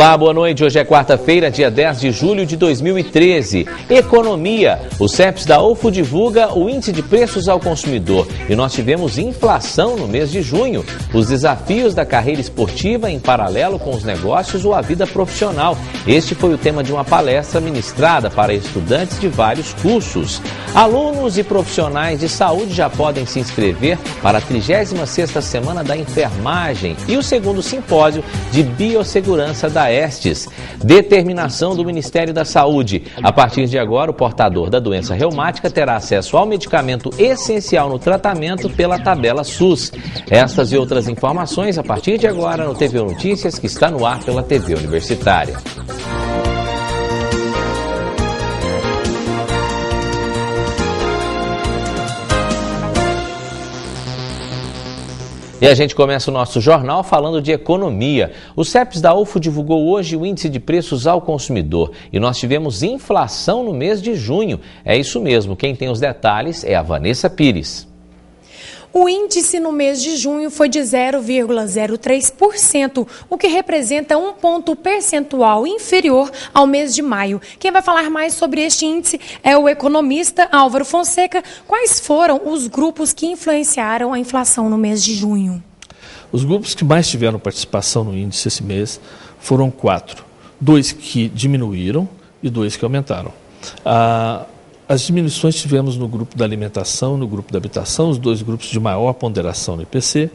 Olá, boa noite. Hoje é quarta-feira, dia 10 de julho de 2013. Economia. O CEPS da UFO divulga o índice de preços ao consumidor. E nós tivemos inflação no mês de junho. Os desafios da carreira esportiva em paralelo com os negócios ou a vida profissional. Este foi o tema de uma palestra ministrada para estudantes de vários cursos. Alunos e profissionais de saúde já podem se inscrever para a 36ª Semana da Enfermagem e o segundo simpósio de biossegurança da Estes. Determinação do Ministério da Saúde. A partir de agora, o portador da doença reumática terá acesso ao medicamento essencial no tratamento pela tabela SUS. Estas e outras informações a partir de agora no TV Notícias, que está no ar pela TV Universitária. E a gente começa o nosso jornal falando de economia. O CEPS da UFO divulgou hoje o índice de preços ao consumidor e nós tivemos inflação no mês de junho. É isso mesmo, quem tem os detalhes é a Vanessa Pires. O índice no mês de junho foi de 0,03%, o que representa um ponto percentual inferior ao mês de maio. Quem vai falar mais sobre este índice é o economista Álvaro Fonseca. Quais foram os grupos que influenciaram a inflação no mês de junho? Os grupos que mais tiveram participação no índice esse mês foram 4. 2 que diminuíram e 2 que aumentaram. As diminuições tivemos no grupo da alimentação, no grupo da habitação, os 2 grupos de maior ponderação no IPC,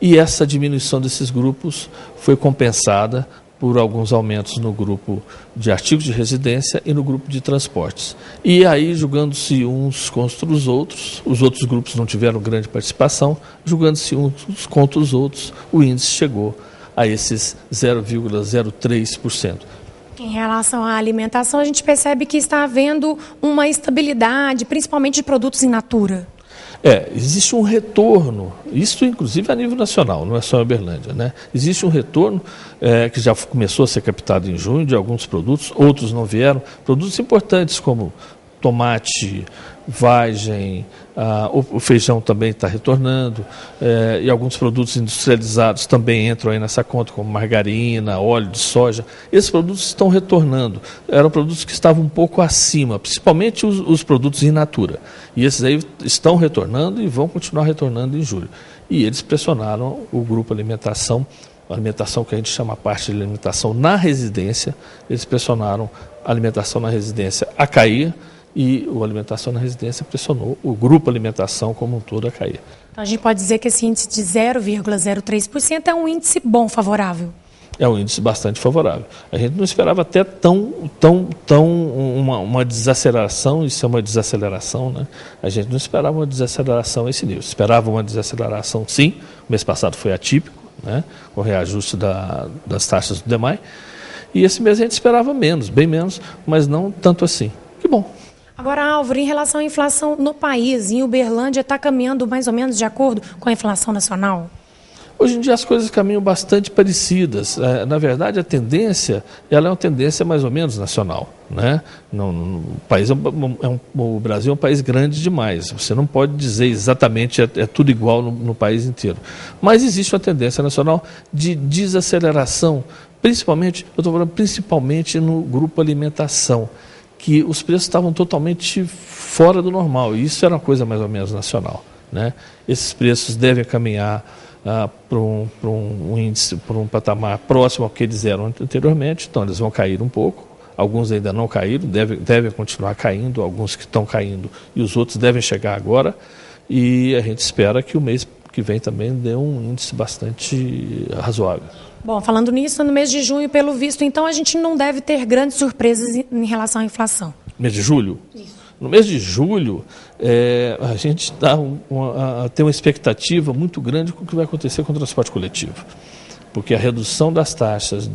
e essa diminuição desses grupos foi compensada por alguns aumentos no grupo de artigos de residência e no grupo de transportes. E aí, julgando-se uns contra os outros grupos não tiveram grande participação, julgando-se uns contra os outros, o índice chegou a esses 0,03%. Em relação à alimentação, a gente percebe que está havendo uma estabilidade, principalmente de produtos in natura. Existe um retorno, isso inclusive a nível nacional, não é só em Uberlândia, né? Existe um retorno que já começou a ser captado em junho de alguns produtos, outros não vieram, produtos importantes como tomate, vagem, o feijão também está retornando, e alguns produtos industrializados também entram aí nessa conta, como margarina, óleo de soja. Esses produtos estão retornando. Eram produtos que estavam um pouco acima, principalmente os produtos in natura. E esses aí estão retornando e vão continuar retornando em julho. E eles pressionaram o grupo alimentação, a alimentação que a gente chama a parte de alimentação na residência, eles pressionaram a alimentação na residência a cair, e a alimentação na residência pressionou o grupo alimentação como um todo a cair. Então a gente pode dizer que esse índice de 0,03% é um índice bom, favorável? É um índice bastante favorável. A gente não esperava até uma desaceleração, isso é uma desaceleração, né? A gente não esperava uma desaceleração a esse nível. Esperava uma desaceleração, sim. O mês passado foi atípico, né? Com o reajuste das taxas do DEMAI. E esse mês a gente esperava menos, bem menos, mas não tanto assim. Que bom. Agora, Álvaro, em relação à inflação no país, em Uberlândia, está caminhando mais ou menos de acordo com a inflação nacional? Hoje em dia as coisas caminham bastante parecidas. Na verdade, a tendência ela é uma tendência mais ou menos nacional, né? O Brasil é um país grande demais. Você não pode dizer exatamente é tudo igual no país inteiro. Mas existe uma tendência nacional de desaceleração, principalmente no grupo alimentação, que os preços estavam totalmente fora do normal, e isso era uma coisa mais ou menos nacional, né? Esses preços devem caminhar para um índice, para um patamar próximo ao que eles eram anteriormente, então eles vão cair um pouco, alguns ainda não caíram, devem continuar caindo, alguns que estão caindo e os outros devem chegar agora, e a gente espera que o mês que vem também dê um índice bastante razoável. Bom, falando nisso, no mês de junho, pelo visto, então a gente não deve ter grandes surpresas em relação à inflação. Mês de julho? Isso. No mês de julho, a gente tem uma expectativa muito grande com o que vai acontecer com o transporte coletivo. Porque a redução das taxas,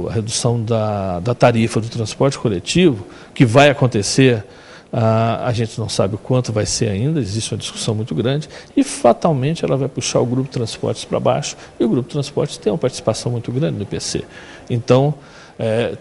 a redução da tarifa do transporte coletivo, que vai acontecer, a gente não sabe o quanto vai ser ainda, existe uma discussão muito grande, e fatalmente ela vai puxar o grupo de transportes para baixo, e o grupo de transportes tem uma participação muito grande no IPC. Então,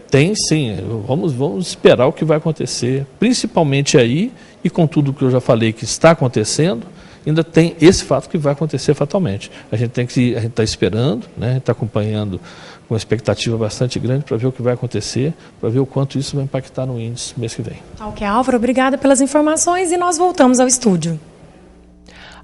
tem sim, vamos esperar o que vai acontecer, principalmente aí, e com tudo que eu já falei que está acontecendo, ainda tem esse fato que vai acontecer fatalmente. A gente está esperando, né? A gente está acompanhando com uma expectativa bastante grande para ver o que vai acontecer, para ver o quanto isso vai impactar no índice mês que vem. Ok, Álvaro, obrigada pelas informações e nós voltamos ao estúdio.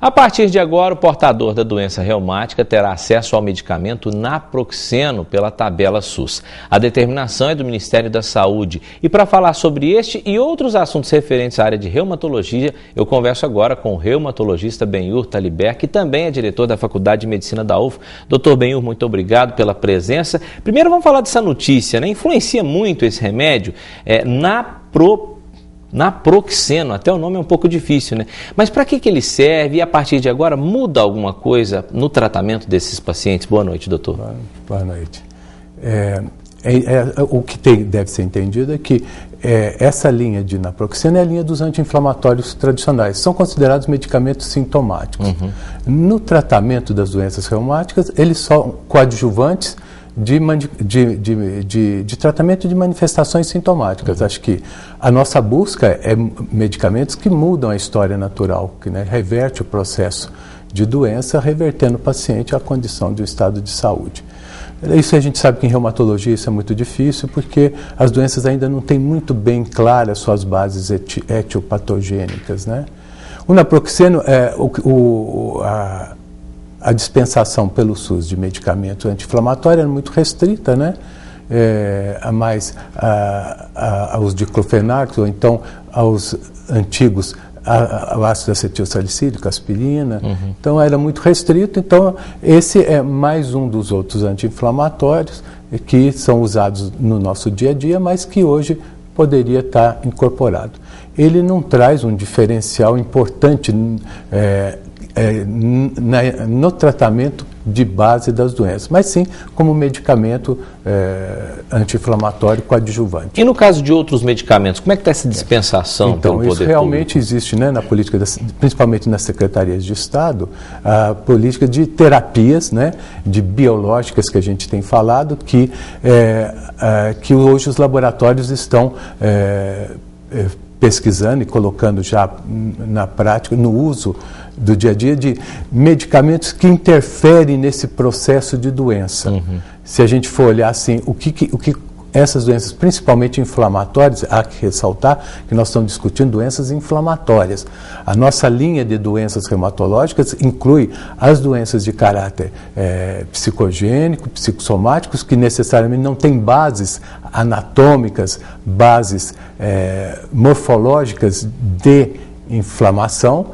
A partir de agora, o portador da doença reumática terá acesso ao medicamento naproxeno pela tabela SUS. A determinação é do Ministério da Saúde. E para falar sobre este e outros assuntos referentes à área de reumatologia, eu converso agora com o reumatologista Benhur Taliber, que também é diretor da Faculdade de Medicina da UF. Doutor Benhur, muito obrigado pela presença. Primeiro vamos falar dessa notícia, né? Influencia muito esse remédio naproxeno, até o nome é um pouco difícil, né? Mas para que ele serve e a partir de agora muda alguma coisa no tratamento desses pacientes? Boa noite, doutor. Boa noite. O que deve ser entendido é que essa linha de naproxeno é a linha dos anti-inflamatórios tradicionais. São considerados medicamentos sintomáticos. No tratamento das doenças reumáticas, eles são coadjuvantes de tratamento de manifestações sintomáticas. Acho que a nossa busca é medicamentos que mudam a história natural, que, né, reverte o processo de doença, revertendo o paciente à condição de um estado de saúde. Isso a gente sabe que em reumatologia isso é muito difícil, porque as doenças ainda não têm muito bem claras suas bases etiopatogênicas, né? O naproxeno a dispensação pelo SUS de medicamento anti-inflamatório é muito restrita, né? Aos diclofenac, ou então aos antigos, ao ácido acetilsalicílico, aspirina. Então era muito restrito. Então esse é mais um dos outros anti-inflamatórios que são usados no nosso dia a dia, mas que hoje poderia estar incorporado. Ele não traz um diferencial importante no tratamento de base das doenças, mas sim como medicamento anti-inflamatório coadjuvante. E no caso de outros medicamentos, como é que está essa dispensação pelo poder isso realmente público? Existe, né, na política, principalmente nas secretarias de Estado, a política de terapias, né, de biológicas que a gente tem falado, que hoje os laboratórios estão pesquisando e colocando já na prática, no uso do dia a dia, de medicamentos que interferem nesse processo de doença. Se a gente for olhar assim, o que essas doenças, principalmente inflamatórias, há que ressaltar que nós estamos discutindo doenças inflamatórias. A nossa linha de doenças reumatológicas inclui as doenças de caráter psicogênico, psicossomáticos, que necessariamente não têm bases anatômicas, bases morfológicas de inflamação,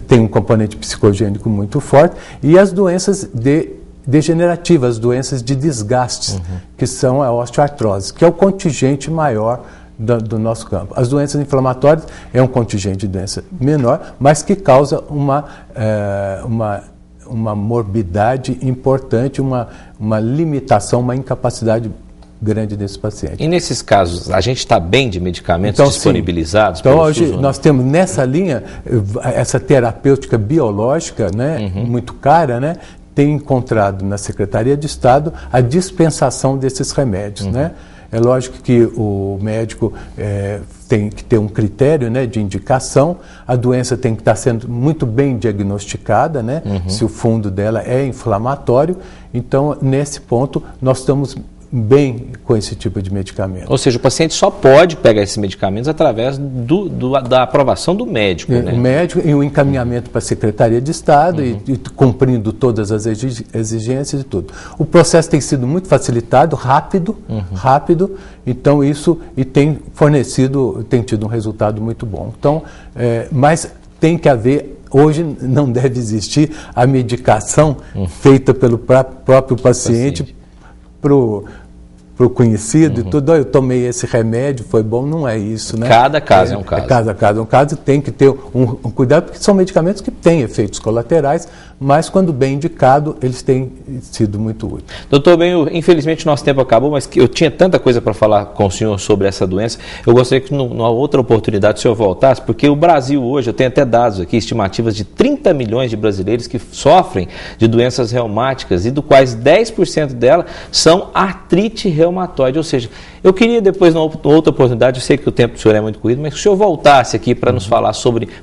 tem um componente psicogênico muito forte, e as doenças degenerativas, doenças de desgastes, que são a osteoartrose, que é o contingente maior do nosso campo. As doenças inflamatórias é um contingente de doença menor, mas que causa uma morbidade importante, uma limitação, uma incapacidade grande desse paciente. E nesses casos, a gente está bem de medicamentos disponibilizados? Então, hoje nós temos nessa linha, essa terapêutica biológica, né, muito cara, né, tem encontrado na Secretaria de Estado a dispensação desses remédios, né? É lógico que o médico tem que ter um critério, né, de indicação, a doença tem que estar sendo muito bem diagnosticada, né, se o fundo dela é inflamatório. Então, nesse ponto, nós estamos bem com esse tipo de medicamento. Ou seja, o paciente só pode pegar esses medicamentos através da aprovação do médico, né? O médico e o encaminhamento para a Secretaria de Estado e cumprindo todas as exigências e tudo. O processo tem sido muito facilitado, rápido, então isso tem tido um resultado muito bom. Então, mas tem que haver. Hoje não deve existir a medicação feita pelo próprio paciente para o conhecido e tudo. Eu tomei esse remédio, foi bom, não é isso, né? Cada caso é um caso. Cada caso é um caso, tem que ter um cuidado, porque são medicamentos que têm efeitos colaterais, mas quando bem indicado, eles têm sido muito úteis. Doutor Benhur, infelizmente nosso tempo acabou, mas eu tinha tanta coisa para falar com o senhor sobre essa doença. Eu gostaria que numa outra oportunidade o senhor voltasse, porque o Brasil hoje, eu tenho até dados aqui, estimativas de 30 milhões de brasileiros que sofrem de doenças reumáticas, e do quais 10% delas são artrite reumática reumatoide. Ou seja, eu queria depois, numa outra oportunidade, eu sei que o tempo do senhor é muito corrido, mas que o senhor voltasse aqui para nos falar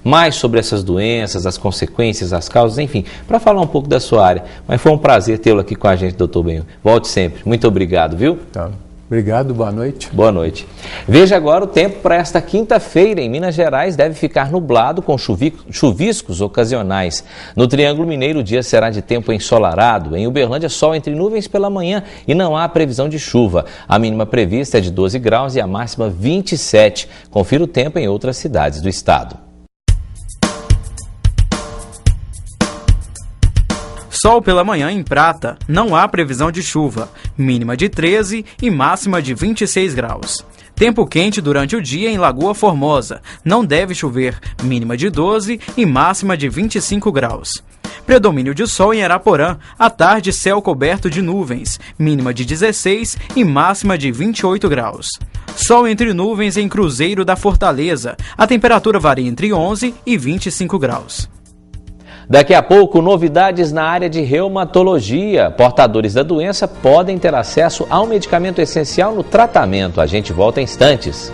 mais sobre essas doenças, as consequências, as causas, enfim, para falar um pouco da sua área. Mas foi um prazer tê-lo aqui com a gente, doutor Benhur. Volte sempre. Muito obrigado, viu? Tá. Obrigado, boa noite. Boa noite. Veja agora o tempo para esta quinta-feira. Em Minas Gerais deve ficar nublado com chuviscos ocasionais. No Triângulo Mineiro o dia será de tempo ensolarado. Em Uberlândia, sol entre nuvens pela manhã e não há previsão de chuva. A mínima prevista é de 12 graus e a máxima 27. Confira o tempo em outras cidades do estado. Sol pela manhã em Prata, não há previsão de chuva, mínima de 13 e máxima de 26 graus. Tempo quente durante o dia em Lagoa Formosa, não deve chover, mínima de 12 e máxima de 25 graus. Predomínio de sol em Araporã, à tarde céu coberto de nuvens, mínima de 16 e máxima de 28 graus. Sol entre nuvens em Cruzeiro da Fortaleza, a temperatura varia entre 11 e 25 graus. Daqui a pouco, novidades na área de reumatologia. Portadores da doença podem ter acesso a um medicamento essencial no tratamento. A gente volta em instantes.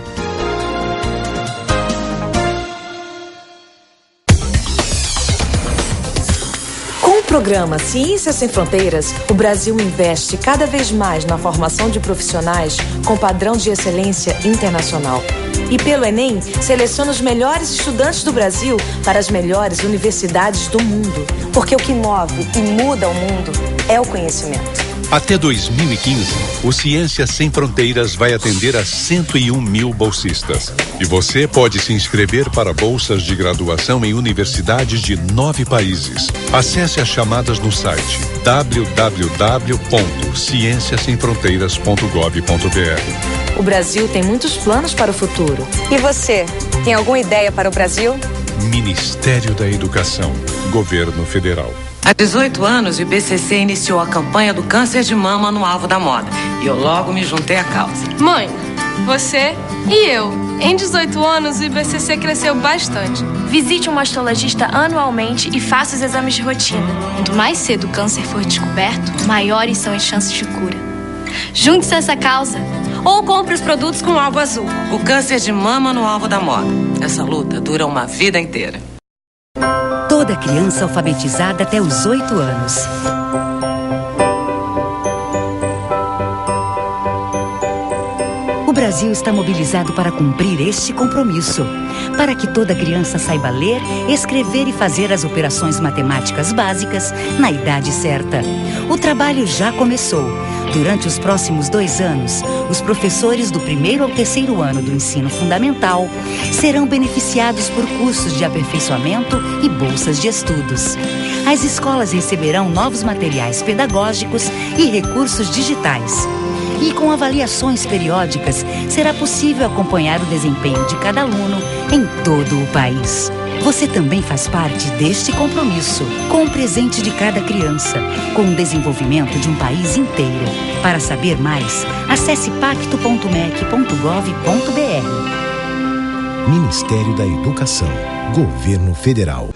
Com o programa Ciência Sem Fronteiras, o Brasil investe cada vez mais na formação de profissionais com padrão de excelência internacional. E pelo Enem, seleciona os melhores estudantes do Brasil para as melhores universidades do mundo. Porque o que move e muda o mundo é o conhecimento. Até 2015, o Ciência Sem Fronteiras vai atender a 101 mil bolsistas. E você pode se inscrever para bolsas de graduação em universidades de 9 países. Acesse as chamadas no site www.cienciasemfronteiras.gov.br. O Brasil tem muitos planos para o futuro. E você, tem alguma ideia para o Brasil? Ministério da Educação, Governo Federal. Há 18 anos, o IBCC iniciou a campanha do câncer de mama no alvo da moda. E eu logo me juntei à causa. Mãe, você e eu. Em 18 anos, o IBCC cresceu bastante. Visite um mastologista anualmente e faça os exames de rotina. Quanto mais cedo o câncer for descoberto, maiores são as chances de cura. Junte-se a essa causa. Ou compre os produtos com o alvo azul. O câncer de mama no alvo da moda. Essa luta dura uma vida inteira. Toda criança alfabetizada até os 8 anos. O Brasil está mobilizado para cumprir este compromisso. Para que toda criança saiba ler, escrever e fazer as operações matemáticas básicas na idade certa. O trabalho já começou. Durante os próximos 2 anos, os professores do 1º ao 3º ano do ensino fundamental serão beneficiados por cursos de aperfeiçoamento e bolsas de estudos. As escolas receberão novos materiais pedagógicos e recursos digitais. E com avaliações periódicas, será possível acompanhar o desempenho de cada aluno em todo o país. Você também faz parte deste compromisso, com o presente de cada criança, com o desenvolvimento de um país inteiro. Para saber mais, acesse pacto.mec.gov.br. Ministério da Educação, Governo Federal.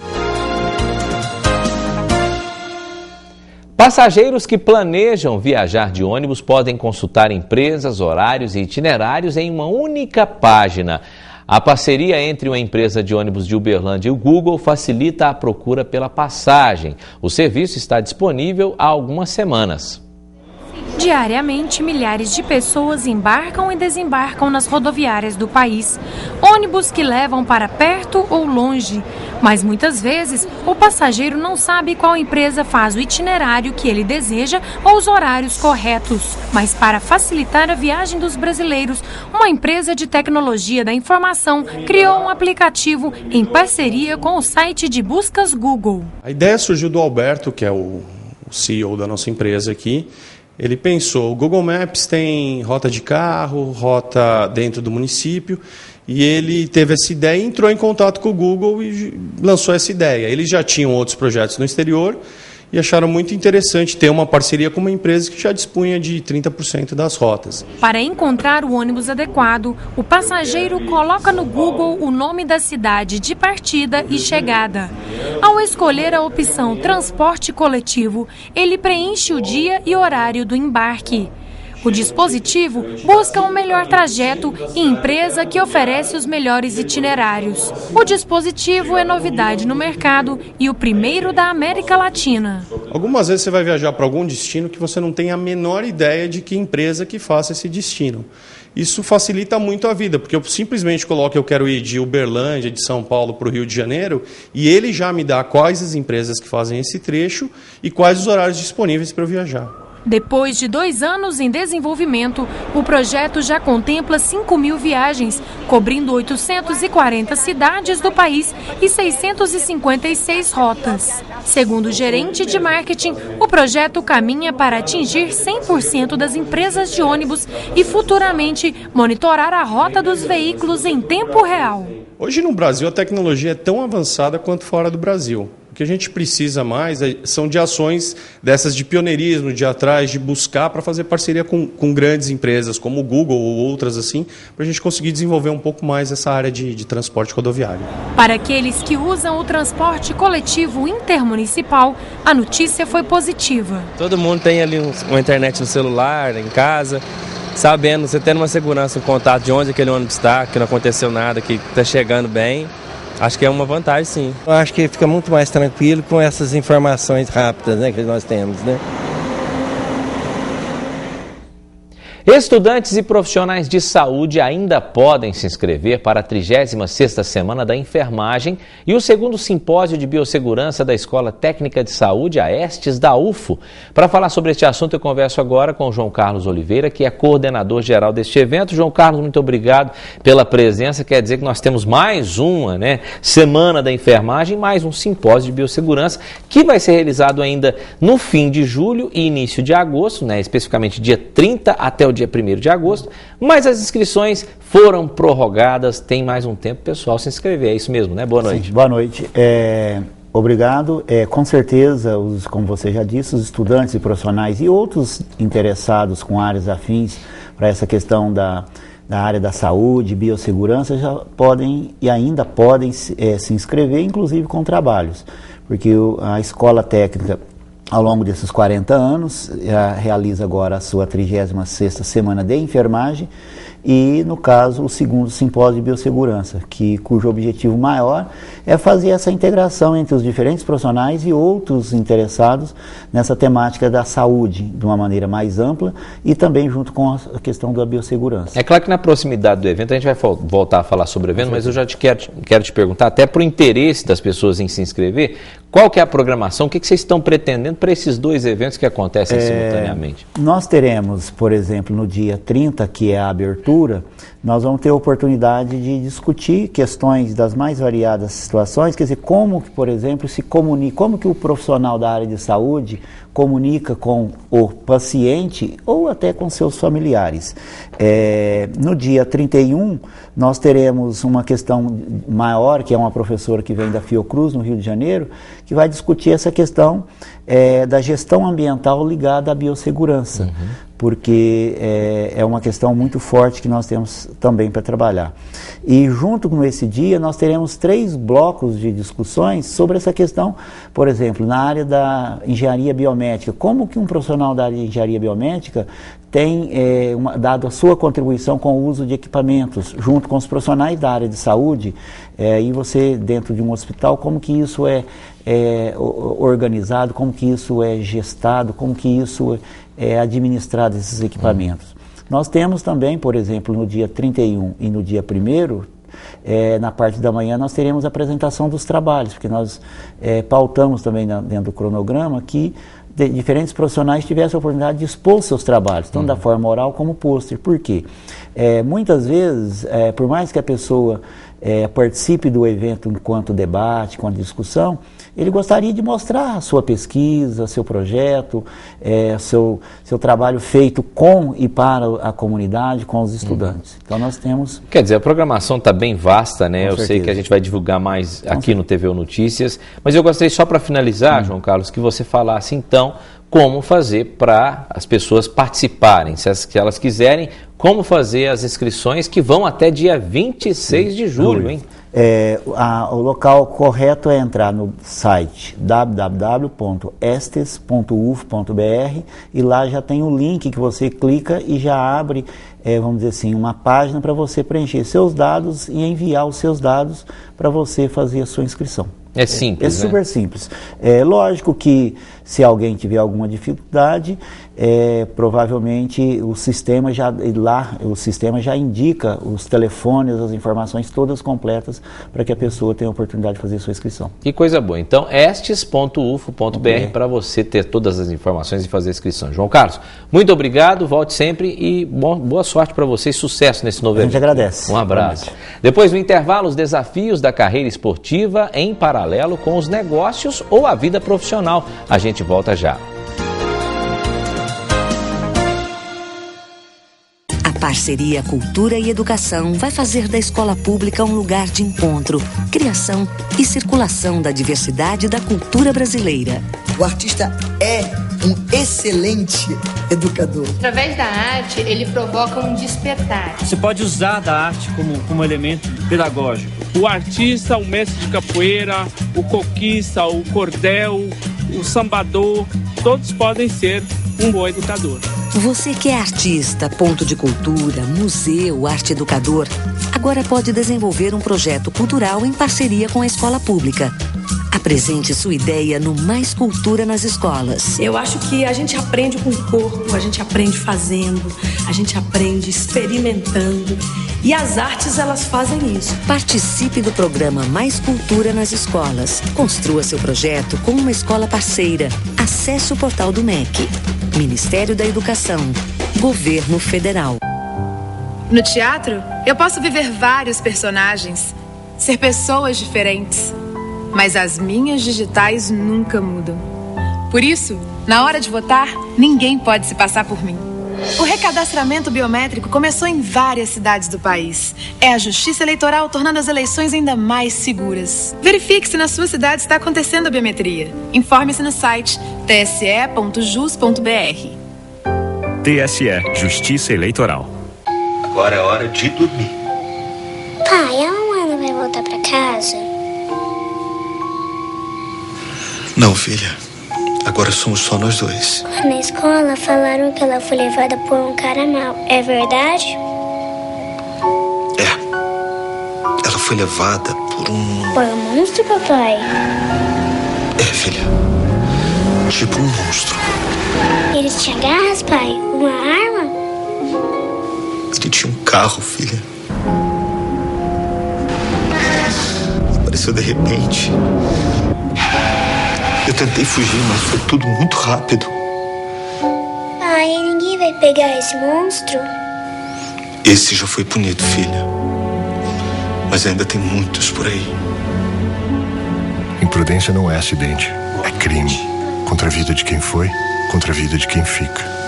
Passageiros que planejam viajar de ônibus podem consultar empresas, horários e itinerários em uma única página. A parceria entre uma empresa de ônibus de Uberlândia e o Google facilita a procura pela passagem. O serviço está disponível há algumas semanas. Diariamente, milhares de pessoas embarcam e desembarcam nas rodoviárias do país. Ônibus que levam para perto ou longe. Mas muitas vezes, o passageiro não sabe qual empresa faz o itinerário que ele deseja ou os horários corretos. Mas para facilitar a viagem dos brasileiros, uma empresa de tecnologia da informação criou um aplicativo em parceria com o site de buscas Google. A ideia surgiu do Alberto, que é o CEO da nossa empresa aqui. Ele pensou, o Google Maps tem rota de carro, rota dentro do município, e ele teve essa ideia e entrou em contato com o Google e lançou essa ideia. Eles já tinham outros projetos no exterior e acharam muito interessante ter uma parceria com uma empresa que já dispunha de 30% das rotas. Para encontrar o ônibus adequado, o passageiro coloca no Google o nome da cidade de partida e chegada. Ao escolher a opção transporte coletivo, ele preenche o dia e horário do embarque. O dispositivo busca um melhor trajeto e empresa que oferece os melhores itinerários. O dispositivo é novidade no mercado e o primeiro da América Latina. Algumas vezes você vai viajar para algum destino que você não tem a menor ideia de que empresa que faça esse destino. Isso facilita muito a vida, porque eu simplesmente coloco que eu quero ir de Uberlândia, de São Paulo para o Rio de Janeiro, e ele já me dá quais as empresas que fazem esse trecho e quais os horários disponíveis para eu viajar. Depois de 2 anos em desenvolvimento, o projeto já contempla 5.000 viagens, cobrindo 840 cidades do país e 656 rotas. Segundo o gerente de marketing, o projeto caminha para atingir 100% das empresas de ônibus e futuramente monitorar a rota dos veículos em tempo real. Hoje no Brasil a tecnologia é tão avançada quanto fora do Brasil. O que a gente precisa mais são de ações dessas de pioneirismo, de ir atrás, de buscar para fazer parceria com grandes empresas como o Google ou outras assim, para a gente conseguir desenvolver um pouco mais essa área de transporte rodoviário. Para aqueles que usam o transporte coletivo intermunicipal, a notícia foi positiva. Todo mundo tem ali uma internet no celular, em casa, sabendo, você tendo uma segurança, um contato de onde aquele ônibus está, que não aconteceu nada, que está chegando bem. Acho que é uma vantagem, sim. Eu acho que fica muito mais tranquilo com essas informações rápidas, né, que nós temos, né? Estudantes e profissionais de saúde ainda podem se inscrever para a 36ª Semana da Enfermagem e o 2º Simpósio de Biossegurança da Escola Técnica de Saúde, a ESTES da UFO. Para falar sobre este assunto, eu converso agora com o João Carlos Oliveira, que é coordenador geral deste evento. João Carlos, muito obrigado pela presença. Quer dizer que nós temos mais uma, Semana da Enfermagem, mais um simpósio de biossegurança, que vai ser realizado ainda no fim de julho e início de agosto, especificamente dia 30 até o dia 1º de agosto, mas as inscrições foram prorrogadas, tem mais um tempo, pessoal, se inscrever, é isso mesmo, né? Boa noite. Sim, boa noite. Obrigado. Com certeza, como você já disse, os estudantes e profissionais e outros interessados com áreas afins para essa questão da área da saúde, biossegurança, já podem e ainda podem se inscrever, inclusive com trabalhos, porque a escola técnica, ao longo desses 40 anos, realiza agora a sua 36ª Semana de Enfermagem e, no caso, o 2º Simpósio de Biossegurança, cujo objetivo maior é fazer essa integração entre os diferentes profissionais e outros interessados nessa temática da saúde, de uma maneira mais ampla e também junto com a questão da biossegurança. É claro que na proximidade do evento, a gente vai voltar a falar sobre o evento, mas eu já quero te perguntar, até por interesse das pessoas em se inscrever, qual que é a programação, o que vocês estão pretendendo para esses 2 eventos que acontecem simultaneamente? Nós teremos, por exemplo, no dia 30, que é a abertura, nós vamos ter a oportunidade de discutir questões das mais variadas situações, quer dizer, como que, por exemplo, se comunica, como que o profissional da área de saúde comunica com o paciente ou até com seus familiares. No dia 31, nós teremos uma questão maior, que é uma professora que vem da Fiocruz, no Rio de Janeiro, que vai discutir essa questão da gestão ambiental ligada à biossegurança, porque é uma questão muito forte que nós temos também para trabalhar. E junto com esse dia, nós teremos 3 blocos de discussões sobre essa questão, por exemplo, na área da engenharia biomédica, como que um profissional da área de engenharia biomédica tem dado a sua contribuição com o uso de equipamentos, junto com os profissionais da área de saúde, e você dentro de um hospital, como que isso é organizado, como que isso é gestado, como que isso é administrado, esses equipamentos. Nós temos também, por exemplo, no dia 31 e no dia 1º, na parte da manhã nós teremos a apresentação dos trabalhos, porque nós pautamos também dentro do cronograma que diferentes profissionais tivessem a oportunidade de expor seus trabalhos, tanto da forma oral como pôster. Por quê? Muitas vezes, por mais que a pessoa participe do evento enquanto debate, enquanto discussão, ele gostaria de mostrar a sua pesquisa, seu projeto, seu trabalho feito com e para a comunidade, com os estudantes. Então nós temos... Quer dizer, a programação está bem vasta, né? Com eu certeza. Sei que a gente vai divulgar mais aqui no TVU Notícias, mas eu gostaria só para finalizar, João Carlos, que você falasse então como fazer para as pessoas participarem, se elas quiserem, como fazer as inscrições que vão até dia 26 de julho, hein? O local correto é entrar no site www.estes.uf.br e lá já tem o link que você clica e já abre, vamos dizer assim, uma página para você preencher seus dados e enviar os seus dados para você fazer a sua inscrição. É simples, É super simples. Lógico que se alguém tiver alguma dificuldade, provavelmente o sistema já indica os telefones, as informações todas completas para que a pessoa tenha a oportunidade de fazer sua inscrição. Que coisa boa. Então, estes.ufo.br para você ter todas as informações e fazer a inscrição. João Carlos, muito obrigado, volte sempre e boa sorte para você e sucesso nesse novo evento. A gente agradece. Um abraço. Depois do intervalo, os desafios da carreira esportiva em paralelo com os negócios ou a vida profissional. A gente volta já. A parceria Cultura e Educação vai fazer da escola pública um lugar de encontro, criação e circulação da diversidade da cultura brasileira. O artista é um excelente educador. Através da arte, ele provoca um despertar. Você pode usar da arte como elemento pedagógico. O artista, o mestre de capoeira, o coquista, o cordel, o sambador, todos podem ser um bom educador. Você que é artista, ponto de cultura, museu, arte educador, agora pode desenvolver um projeto cultural em parceria com a escola pública. Apresente sua ideia no Mais Cultura nas Escolas. Eu acho que a gente aprende com o corpo, a gente aprende fazendo, a gente aprende experimentando. E as artes, elas fazem isso. Participe do programa Mais Cultura nas Escolas. Construa seu projeto com uma escola parceira. Acesse o portal do MEC. Ministério da Educação. Governo Federal. No teatro, eu posso viver vários personagens, ser pessoas diferentes. Mas as minhas digitais nunca mudam. Por isso, na hora de votar, ninguém pode se passar por mim. O recadastramento biométrico começou em várias cidades do país. É a Justiça Eleitoral tornando as eleições ainda mais seguras. Verifique se na sua cidade está acontecendo a biometria. Informe-se no site tse.jus.br. TSE, Justiça Eleitoral. Agora é hora de dormir. Pai, a Luana vai voltar pra casa? Não, filha. Agora somos só nós dois. Na escola falaram que ela foi levada por um cara mau. É verdade? Ela foi levada por um... Por um monstro, papai? Filha. Tipo um monstro. Ele tinha garras, pai? Uma arma? Ele tinha um carro, filha. Apareceu de repente. Eu tentei fugir, mas foi tudo muito rápido. Pai, ninguém vai pegar esse monstro? Esse já foi punido, filha. Mas ainda tem muitos por aí. Imprudência não é acidente, é crime. Contra a vida de quem foi, contra a vida de quem fica.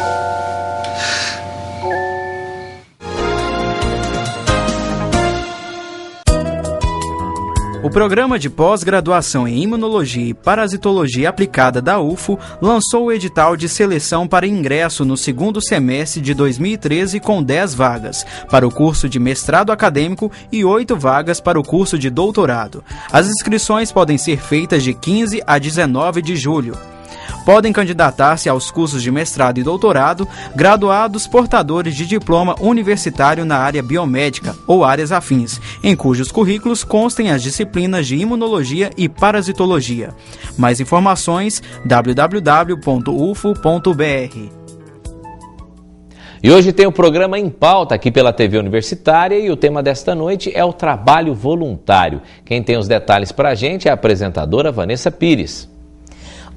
O Programa de Pós-Graduação em Imunologia e Parasitologia Aplicada da UFO lançou o edital de seleção para ingresso no segundo semestre de 2013 com 10 vagas para o curso de mestrado acadêmico e 8 vagas para o curso de doutorado. As inscrições podem ser feitas de 15 a 19 de julho. Podem candidatar-se aos cursos de mestrado e doutorado graduados portadores de diploma universitário na área biomédica ou áreas afins, em cujos currículos constem as disciplinas de imunologia e parasitologia. Mais informações, www.ufo.br. E hoje tem o programa Em Pauta aqui pela TV Universitária e o tema desta noite é o trabalho voluntário. Quem tem os detalhes para a gente é a apresentadora Vanessa Pires.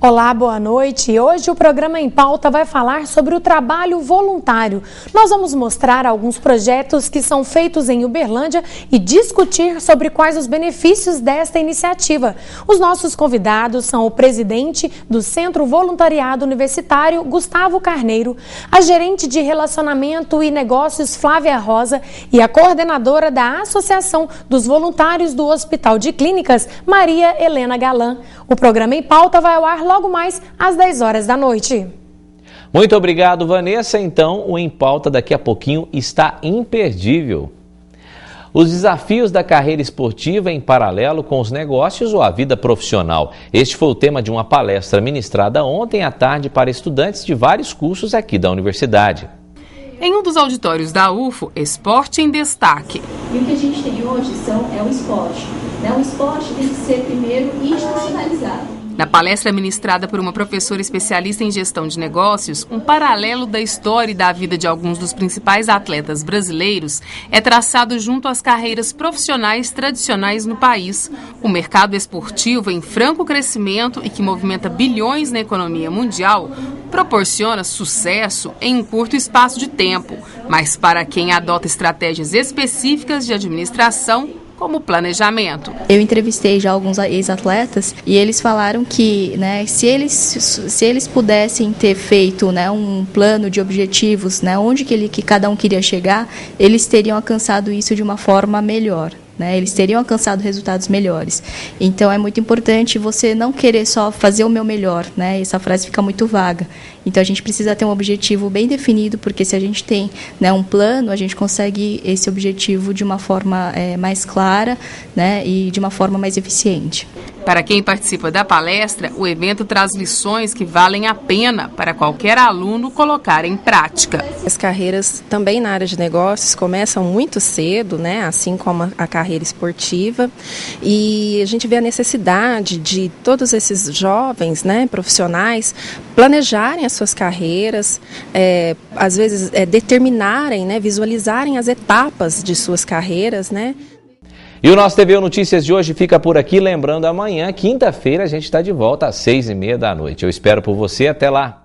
Olá, boa noite. Hoje o programa Em Pauta vai falar sobre o trabalho voluntário. Nós vamos mostrar alguns projetos que são feitos em Uberlândia e discutir sobre quais os benefícios desta iniciativa. Os nossos convidados são o presidente do Centro Voluntariado Universitário, Gustavo Carneiro, a gerente de Relacionamento e Negócios, Flávia Rosa, e a coordenadora da Associação dos Voluntários do Hospital de Clínicas, Maria Helena Galan. O programa Em Pauta vai ao ar logo mais às 10 horas da noite. Muito obrigado, Vanessa. Então, o Em Pauta daqui a pouquinho está imperdível. Os desafios da carreira esportiva em paralelo com os negócios ou a vida profissional. Este foi o tema de uma palestra ministrada ontem à tarde para estudantes de vários cursos aqui da universidade. Em um dos auditórios da UFO, Esporte em Destaque. E o que a gente tem hoje é o esporte. O esporte tem que ser primeiro institucionalizado. Na palestra ministrada por uma professora especialista em gestão de negócios, um paralelo da história e da vida de alguns dos principais atletas brasileiros é traçado junto às carreiras profissionais tradicionais no país. O mercado esportivo em franco crescimento e que movimenta bilhões na economia mundial proporciona sucesso em um curto espaço de tempo, mas para quem adota estratégias específicas de administração, como planejamento. Eu entrevistei já alguns ex-atletas e eles falaram que, se eles pudessem ter feito, um plano de objetivos, onde que cada um queria chegar, eles teriam alcançado isso de uma forma melhor. Eles teriam alcançado resultados melhores. Então é muito importante você não querer só fazer o meu melhor, essa frase fica muito vaga. Então a gente precisa ter um objetivo bem definido, porque se a gente tem um plano, a gente consegue esse objetivo de uma forma mais clara, e de uma forma mais eficiente. Para quem participa da palestra, o evento traz lições que valem a pena para qualquer aluno colocar em prática. As carreiras também na área de negócios começam muito cedo, assim como a carreira esportiva, e a gente vê a necessidade de todos esses jovens, profissionais, planejarem as suas carreiras, às vezes determinarem, visualizarem as etapas de suas carreiras, E o nosso TVU Notícias de hoje fica por aqui. Lembrando, amanhã, quinta-feira, a gente está de volta às 6h30 da noite. Eu espero por você. Até lá.